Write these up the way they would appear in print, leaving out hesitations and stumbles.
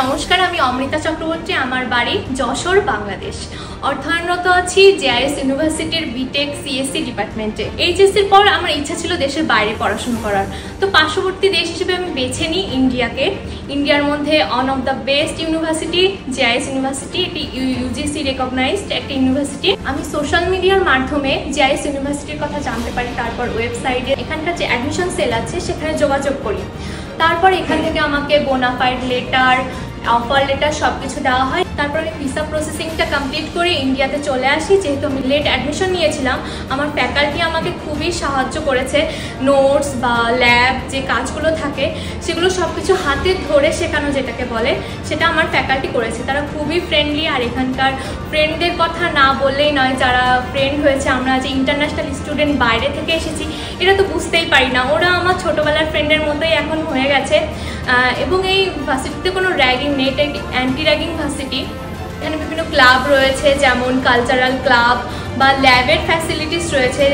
নমস্কার, আমি অমৃতা চক্রবর্তী। আমার বাড়ি যশোর, বাংলাদেশ। অধ্যয়নরত আছি জেআইএস ইউনিভার্সিটির বিটেক সিএসসি ডিপার্টমেন্টে। এইচএসসির পর আমার ইচ্ছা ছিল দেশের বাইরে পড়াশোনা করার, তো পার্শ্ববর্তী দেশ হিসেবে আমি বেছে নিই ইন্ডিয়াকে। ইন্ডিয়ার মধ্যে one of the best university JIS university, এটি ইউজিসি রেকগনাইজড একটা ইউনিভার্সিটি। আমি সোশ্যাল মিডিয়ার মাধ্যমে জেআইএস ইউনিভার্সিটির কথা জানতে পারি, তারপর ওয়েবসাইটে এখানকার যে অ্যাডমিশন সেল আছে সেখানে যোগাযোগ করি। তারপর এখান থেকে আমাকে বোনাফাইড লেটার, অফার লেটার সব কিছু দেওয়া হয়। তারপর আমি ভিসা প্রসেসিংটা কমপ্লিট করে ইন্ডিয়াতে চলে আসি। যেহেতু আমি লেট অ্যাডমিশন নিয়েছিলাম, আমার ফ্যাকাল্টি আমাকে খুবই সাহায্য করেছে। নোটস বা ল্যাব যে কাজগুলো থাকে সেগুলো সব কিছু হাতে ধরে শেখানো যেটাকে বলে, সেটা আমার ফ্যাকাল্টি করেছে। তারা খুবই ফ্রেন্ডলি। আর এখানকার ফ্রেন্ডদের কথা না বললেই নয়, যারা ফ্রেন্ড হয়েছে, আমরা যে ইন্টারন্যাশনাল স্টুডেন্ট বাইরে থেকে এসেছি এটা তো বুঝতেই পারি না, ওরা আমার ছোটোবেলার ফ্রেন্ডের মতোই এখন হয়ে গেছে। এবং এই ভার্সিটিতে কোনো র্যাগিং নেই, এটা অ্যান্টি র্যাগিং ভার্সিটি। এখানে বিভিন্ন ক্লাব রয়েছে, যেমন কালচারাল ক্লাব বা ল্যাবের ফ্যাসিলিটিস রয়েছে।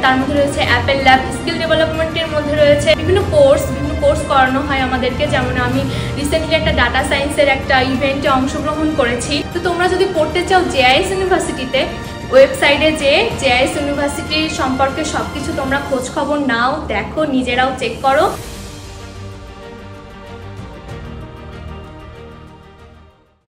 তার মধ্যে রয়েছে অ্যাপেল ল্যাব, স্কিল ডেভেলপমেন্টের মধ্যে রয়েছে বিভিন্ন কোর্স করানো হয় আমাদেরকে। যেমন আমি রিসেন্টলি একটা ডাটা সায়েন্সের একটা ইভেন্টে অংশগ্রহণ করেছি। তো তোমরা যদি পড়তে চাও জেআইএস ইউনিভার্সিটিতে, ওয়েবসাইটে যে জেআইএস ইউনিভার্সিটির সম্পর্কে সব কিছু তোমরা খোঁজ খবর নাও, দেখো, নিজেরাও চেক করো।